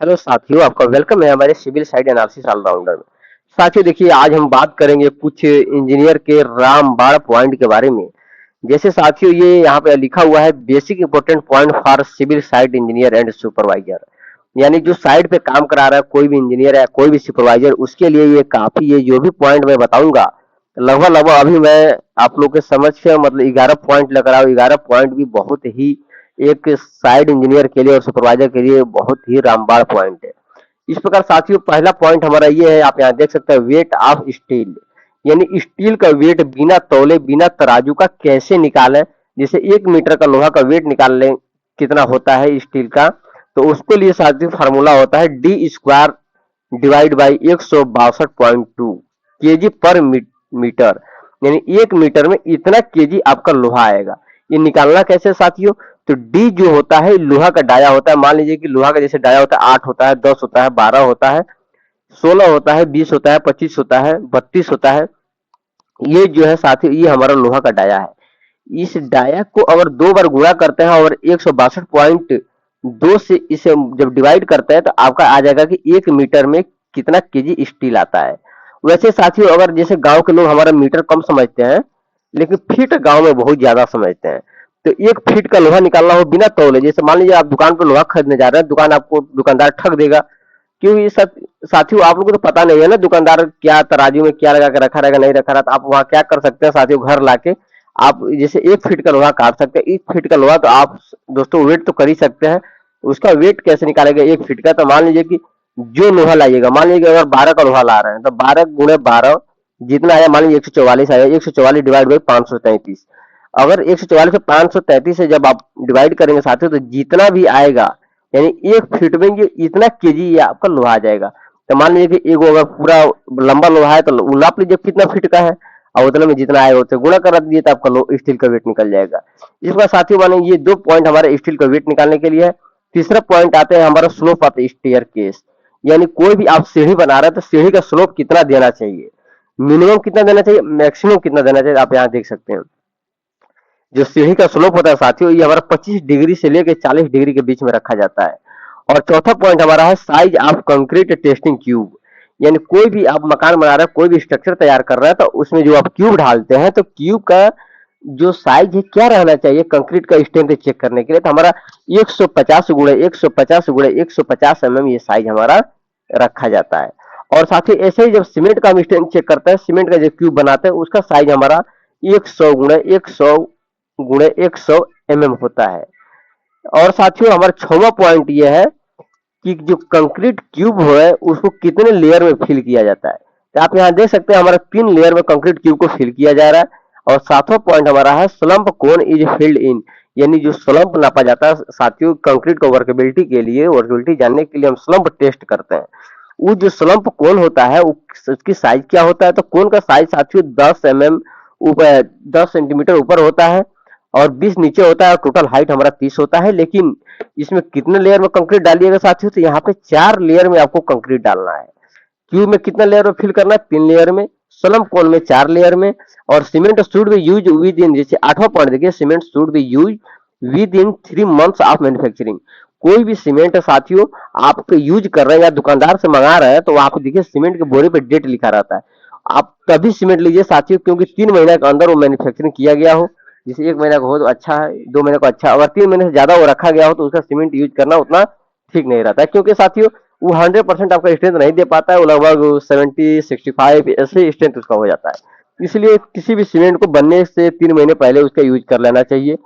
Hello साथियों, आपका welcome है हमारे सिविल साइड एनालिसिस ऑलराउंडर में। साथियों देखिए, आज हम बात करेंगे कुछ इंजीनियर के रामबाण पॉइंट के बारे में। जैसे साथियों, ये यहाँ पे लिखा हुआ है basic important point for civil site engineer and supervisor. यानी जो साइट पे काम करा रहा है कोई भी इंजीनियर या कोई भी सुपरवाइजर, उसके लिए ये काफी है। जो भी पॉइंट मैं बताऊंगा लगभग लगभग अभी मैं आप लोग के समझ से मतलब 11 पॉइंट लग रहा हूँ। 11 पॉइंट भी बहुत ही एक साइड इंजीनियर के लिए और सुपरवाइजर के लिए बहुत ही रामबाण पॉइंट है। इस प्रकार साथियों, पहला पॉइंट हमारा ये है, आप यहाँ देख सकते हैं, वेट ऑफ स्टील। यानी स्टील का वेट बिना तौले बिना तराजू का कैसे निकालें। जैसे 1 मीटर का लोहा का वेट निकाल लें कितना होता है स्टील का, तो उसके लिए साथियों फार्मूला होता है D square divide by 162.2 KG पर मीटर। यानी 1 मीटर में इतना केजी आपका लोहा आएगा। ये निकालना कैसे साथियों? तो डी जो होता है लोहा का डाया होता है। मान लीजिए कि लोहा का जैसे डाया होता है 8 होता है, 10 होता है, 12 होता है, 16 होता है, 20 होता है, 25 होता है, 32 होता है। ये जो है साथियों, ये हमारा लोहा का डाया है। इस डाया को अगर 2 बार गुणा करते हैं और 162.2 से इसे जब डिवाइड करते हैं तो आपका आ जाएगा कि 1 मीटर में कितना केजी स्टील आता है। वैसे साथियों, अगर जैसे गांव के लोग हमारा मीटर कम समझते हैं, लेकिन फीट गांव में बहुत ज्यादा समझते हैं। तो 1 फीट का लोहा निकालना हो बिना तौले, जैसे मान लीजिए आप दुकान पर लोहा खरीदने जा रहे हैं, दुकान आपको दुकानदार ठग देगा। क्यों? ये सब साथियों आप लोगों को तो पता नहीं है ना, दुकानदार क्या तराजू में क्या लगा के रखा रहेगा नहीं रखा रहा। तो आप वहाँ क्या कर सकते हैं साथियों, घर लाके आप जैसे 1 फीट का लोहा काट सकते हैं। 1 फीट का लोहा तो आप दोस्तों वेट तो कर ही सकते हैं। उसका वेट कैसे निकालेगा 1 फीट का? तो मान लीजिए कि जो लोहा लाइएगा, मान लीजिए अगर 12 का लोहा ला रहे हैं तो 12 × 12 जितना आया, मान लीजिए 144 आया। 144 डिवाइड बाई 533। अगर 144 से 533 से जब आप डिवाइड करेंगे साथियों, तो जितना भी आएगा यानी 1 फीट में ये इतना केजी ये आपका लोहा आ जाएगा। तो मान लीजिए कि एगो अगर पूरा लंबा लोहा है तो नाप लीजिए कितना फीट का है, और उतने में जितना आएगा उसे गुणा कर दीजिए तो आपका स्टील का वेट निकल जाएगा। इस बार साथियों माने ये 2 पॉइंट हमारे स्टील का वेट निकालने के लिए है। तीसरा पॉइंट आते हैं हमारा स्लोप ऑफ स्टेयर केस। यानी कोई भी आप सीढ़ी बना रहे हैं तो सीढ़ी का स्लोप कितना देना चाहिए, मिनिमम कितना देना चाहिए, मैक्सिमम कितना देना चाहिए, आप यहाँ देख सकते हैं। जो सीढ़ी का स्लोप होता है साथियों, ये हमारा 25 डिग्री से लेकर 40 डिग्री के बीच में रखा जाता है। और चौथा पॉइंट हमारा है size of concrete testing cube. यानी कोई भी आप मकान बना रहे हैं, कोई भी स्ट्रक्चर तैयार कर रहे हैं, तो उसमें जो आप क्यूब ढालते हैं तो क्यूब का जो साइज है क्या रहना चाहिए कंक्रीट का स्ट्रेंथ चेक करने के लिए, तो हमारा 150 × 150 × 150 ये साइज हमारा रखा जाता है। और साथ ही ऐसे ही जब सीमेंट का हम स्ट्रेंथ चेक करते हैं, सीमेंट का जो क्यूब बनाते हैं उसका साइज हमारा 100 × 100 होता है। और साथियों हमारा छठवां पॉइंट ये है कि जो कंक्रीट क्यूब है उसको कितने लेयर में फिल किया जाता है। तो आप यहाँ देख सकते हैं हमारा 3 लेयर में कंक्रीट क्यूब को फिल किया जा रहा है। और सातवां पॉइंट हमारा है slump cone is filled in. यानी जो स्लम्प नापा जाता है साथियों कंक्रीट को वर्केबिलिटी के लिए, वर्केबिलिटी जानने के लिए हम स्लम्प टेस्ट करते हैं। वो जो स्लम्प कोन होता है उसकी साइज क्या होता है, तो कोन का साइज साथियों 10 mm ऊपर 10 सेंटीमीटर ऊपर होता है और 20 नीचे होता है। टोटल हाइट हमारा 30 होता है। लेकिन इसमें कितने लेयर में कंक्रीट डालिएगा साथियों, तो यहाँ पे 4 लेयर में आपको कंक्रीट डालना है। क्यूब में कितना लेयर में फिल करना है, 3 लेयर में, स्लम कोन में 4 लेयर में। और cement should be use with in, जैसे 8वां पॉइंट देखिए, cement should be use with in 3 months of manufacturing. कोई भी सीमेंट साथियों आप यूज कर रहे हैं या दुकानदार से मंगा रहे हैं तो आप देखिए सीमेंट के बोरे पे डेट लिखा रहता है। आप तभी सीमेंट लीजिए साथियों क्योंकि 3 महीने के अंदर वो मैन्युफैक्चरिंग किया गया हो। जैसे 1 महीना का हो तो अच्छा है, 2 महीने का अच्छा, अगर 3 महीने से ज्यादा वो रखा गया हो तो उसका सीमेंट यूज करना उतना ठीक नहीं रहता है, क्योंकि साथियों वो 100% आपका स्ट्रेंथ नहीं दे पाता है। वो लगभग 70 65 ऐसे स्ट्रेंथ उसका हो जाता है। इसलिए किसी भी सीमेंट को बनने से 3 महीने पहले उसका यूज कर लेना चाहिए।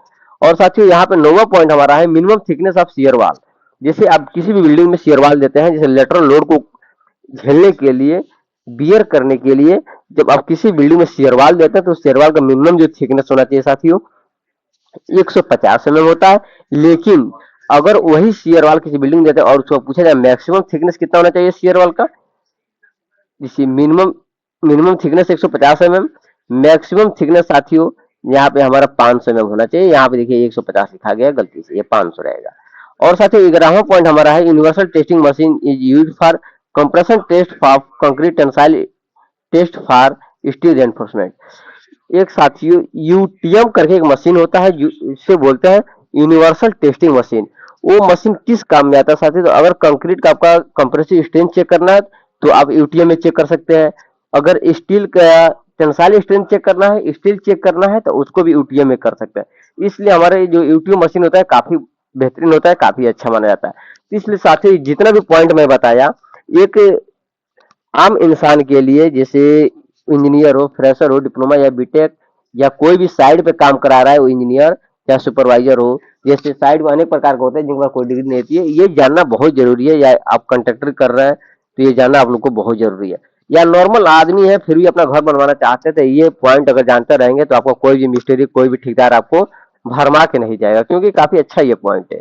और साथियों यहाँ पे 9वां पॉइंट हमारा है मिनिमम थिकनेस ऑफ शियर वाल। जैसे आप किसी भी बिल्डिंग में शियर वाल देते हैं, जैसे लेटरल लोड को झेलने के लिए, बियर करने के लिए, जब आप किसी बिल्डिंग में शियर वाल देते हैं तो शियर वाल का मिनिमम जो थिकनेस होना चाहिए साथियों 150 होता है। लेकिन अगर वही शेयर वाल किसी बिल्डिंग देते हैं और उसको पूछा जाए मैक्सिमम थिकनेस कितना होना चाहिए शेयर वाल का, जिसकी minimum minimum thickness 150 maximum thickness साथियों यहाँ पे हमारा 500 होना चाहिए। यहाँ पे देखिए 150 लिखा गया गलती से, ये 500 रहेगा। और साथियों 11वां पॉइंट हमारा है universal testing machine is use for compression test for concrete tensile test for steel reinforcement. एक साथियों यूटीएम करके एक मशीन होता है, इससे बोलते हैं यूनिवर्सल टेस्टिंग मशीन, वो मशीन किस काम में आता है साथी? तो अगर कंक्रीट का आपका कंप्रेसिव स्ट्रेंथ चेक करना है तो आप यूटीएम में चेक कर सकते हैं। अगर स्टील का टेंसाइल स्ट्रेंथ चेक करना है, स्टील चेक करना है, तो उसको भी यूटीएम में कर सकते हैं। इसलिए हमारे जो यूटीएम मशीन होता है काफी बेहतरीन होता है, काफी अच्छा माना जाता है। तो इसलिए साथी जितना भी पॉइंट मैं बताया, एक आम इंसान के लिए, जैसे इंजीनियर हो, फ्रेशर हो, डिप्लोमा या बीटेक या कोई भी साइड पे काम करा रहा है वो इंजीनियर या सुपरवाइजर हो, जैसे साइड में अनेक प्रकार के होते हैं जिनके पास कोई डिग्री नहीं होती है, ये जानना बहुत जरूरी है। या आप कंट्रैक्टर कर रहे हैं तो ये जानना आप लोग को बहुत जरूरी है। या नॉर्मल आदमी है फिर भी अपना घर बनवाना चाहते हैं, तो ये पॉइंट अगर जानते रहेंगे तो आपको कोई भी मिस्त्री, कोई भी ठेकेदार आपको भरमा के नहीं जाएगा, क्योंकि काफी अच्छा ये पॉइंट है।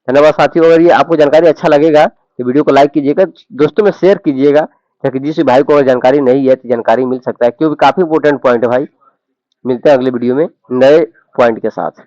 धन्यवाद साथियों, अगर ये आपको जानकारी अच्छा लगेगा तो वीडियो को लाइक कीजिएगा, दोस्तों में शेयर कीजिएगा, ताकि जिस भाई को अगर जानकारी नहीं है तो जानकारी मिल सकता है, क्योंकि काफी इंपॉर्टेंट पॉइंट है भाई। मिलते हैं अगले वीडियो में नए पॉइंट के साथ।